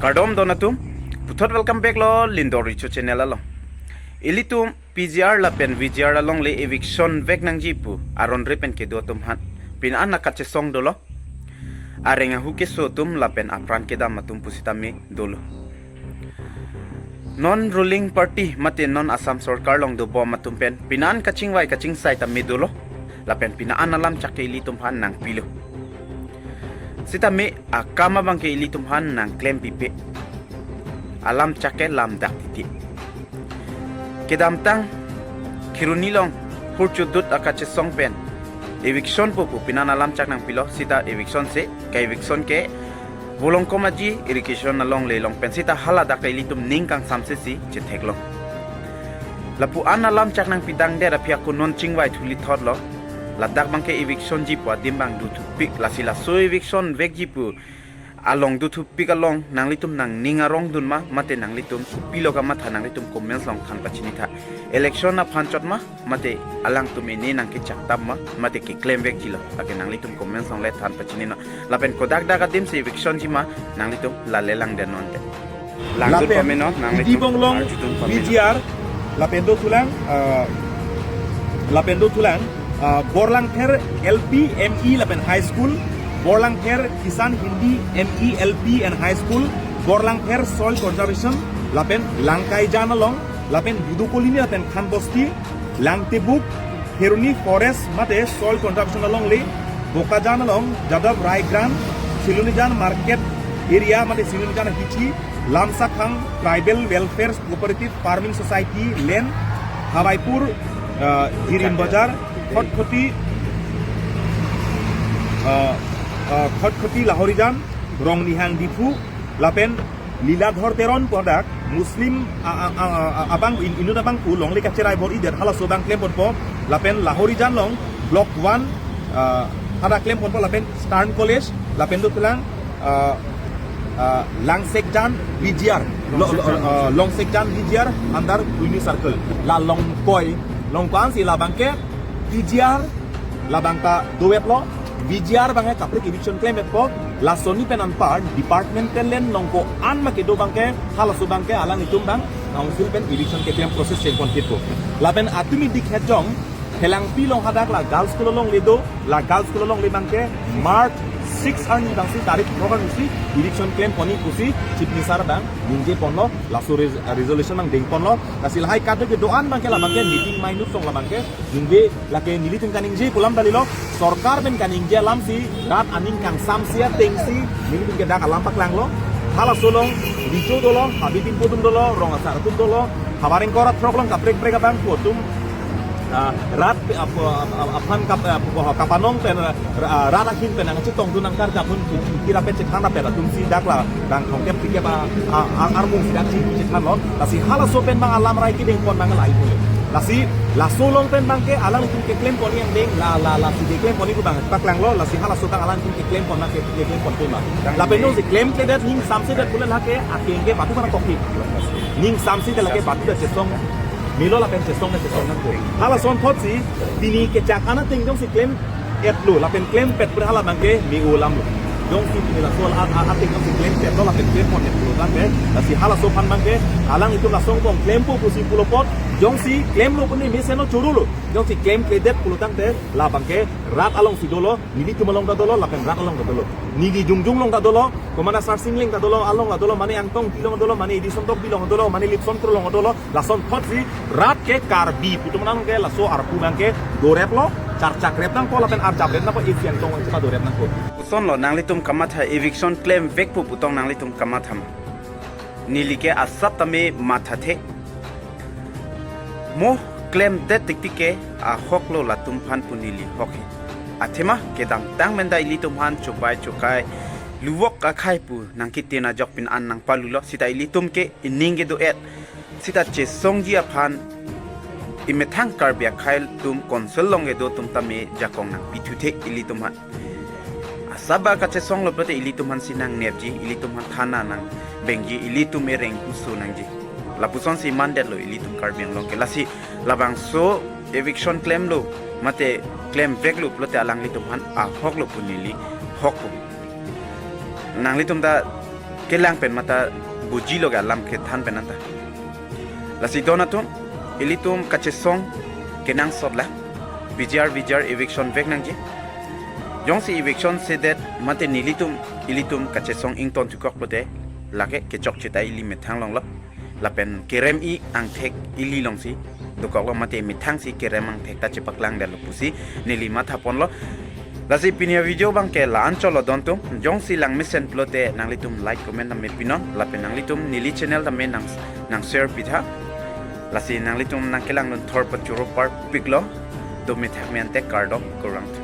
Kardom donatum puthot welcome back lo lindori chu channel lo ilitum PGR la pen VGR along le eviction vek nang jipu aron repen ke do tum han pin an nakat che song dolo arenga huke so tum la pen apran ke dam matum pusitami dolo non ruling party mate non Assam sarkar long do bom matum pen pinan kaching wai kaching sai tam dolo la pen pinaan alam chak ke ilitum han nang pilo sita me akama bang ke ilitum han nang claim pipe alam chake lam dak titi kedam tang kirunilong hurchudut akache song pen eviction popu pinan alam chak nang pilo sita eviction se ka eviction ke bolong komaji irrigation along le long pen sita hala dak ilitum ning kang samse si chetheklong lapu an alam chak nang pidang de rapia ko non chingwai thuli thotlo ladak bangke eviction ji po dimbang du thupik lasila so eviction vek ji pu along du thupik along nanglitum nang ninga rong dun ma mate nanglitum piloga ma thanang litum comments long than pachini tha election na phanchot ma mate alang tumi ni nang ki chaktam ma mate ki claim vek ji lo ake nanglitum comments long le than pachini na lapen kodak daga dim se eviction ji ma nanglitum la lelang de non de lang du pameno nanglitum long VGR lapendo tulang Borlang Kher LP ME Lapen High School, Borlang Kher Kisan Hindi ME LP and High School, Borlang Kher Soil Conservation, Lapen Langkai Janalong, Lapen Budukolini Lapen Khanbosti, Langtebuk, Heruni Forest Mate Soil Conservation along Le, Boka Janalong, Jadab Raigran, Silunijan Market Area Mate Silunijan Hichi, Lamsakhang Tribal Welfare Cooperative Farming Society Len, Hawaipur Hirin Bazar, खटखटी लाहौरीजान रंग निहांग दिफु लापेन लीलाधर तेरन पदाक मुस्लिम abang indun abang pu long leka cerai bor ider hala sobang claim ponpo lapen lahorizan long block 1 hada claim ponpo lapen Stern College lapen do tulang Langsekjan VGR Longsekjan VGR andar Uni Circle la long koi long kwan si la bangke VGR la bangka doet lo VGR bangke kaprik eviction claim etpo la soni penan part departmental len nongko an make do bangke hala so bangke alang itum bang council pen eviction ke claim process chen kontit ko la pen atumi dik hejong helang pi long hadak la girls school long ledo la girls school long le bangke March 6 arni bangsi tarikh program usi eviction claim poni usi chief minister bang ninje ponlo la so resolution bang ding ponlo kasil hai kadu ke doan bangke la bangke meeting minus song la bangke ningbe la ke nilitin kaninje pulam dalilo sarkar ben kaninje lamsi rat aning kang samsia tengsi nilitin ke dak alam paklang lo hala solong rijo dolo habitin podum dolo ronga sartum dolo hawaring korat problem kaprek preka bang potum rat aphan kapanong pen ranakin pen ang chitong dunang kar japun kira pe chekhana pe tumsi dakla dang thong kem pike ba armung sidak chi chekhan lo lasi hala so pen bang alam rai ki ding pon bang lai pule lasi la solong pen bang ke alang tum ke claim pon yang ding la si de claim pon ku bang taklang lo lasi hala so bang alang tum ke claim pon na ke claim pon pe ma la pen no si claim ke dat ning samse dat pule la ke akenge batu kana toki ning samse de la ke batu da chesong Milo la pen sesong na ko hala son thot si tini ke chakana ting jong si claim etlo la pen claim pet pura hala bangke mi ulam jong si tini la sol a ting jong si claim pet la pen claim pon etlo kan be la si hala so pan bangke alang itu la song bong claim po si pulo pot jong si claim lo puni mi seno churulo jong si claim credit pulo tang te la bangke rat along si dolo nidi tumalong da dolo la pen rat along da dolo nidi jungjung long da dolo komana sarsing ling da dolo along la dolo mane angtong bilong dolo mane edison tok bilong dolo mane lipson kro long dolo la son thot si rat ke karbi putumanang ke la so arpu bangke dorep lo charchak rep nang ko la pen ar jabret na ko ifian tong cha dorep nang ko son lo nanglitum kamatha eviction claim vek pu putong nanglitum kamatham nilike asap tame mathathe mo claim det tiktike a hoklo la tum phan punili hokhe athema kedang tang menda ilitum han chubai chukai luwok ka khai pu nangkitina jokpin an nang palulo sita ilitum ke ininge do et sita che songji aphan imethang karbia khail tum konsol longe do tum tame jakong nang pituthe ilitum han asaba ka che song lo pate ilitum han sinang nepji ilitum han thana nang bengji ilitum ereng kusu nangji lapuson si mandet lo ilitum karbiang long ke lasi labang so eviction claim lo mate claim vek lo plote alang litum han a hok lo punili hok nang litum da kelang pen mata buji lo galam ke than pen anta la si donatum ilitum kachesong kenang sodla VGR eviction vek nang ji jong si eviction se det mate ilitum kachesong ington tukok pote lake ke chok chitai li methang long lo la pen kerem i ang thek ili long si dukok lo mate mithang si kerem ang thek ta chipak lang dal pusi nili matha pon lo lasi pinia video bang ke la ancholo dontum jong si lang misen plote nang litum like comment na me pinon la pen nang litum nili channel da me nang share pitha lasi nang litum nang kelang non thor pa churo par piklo do me thak me ante cardok korang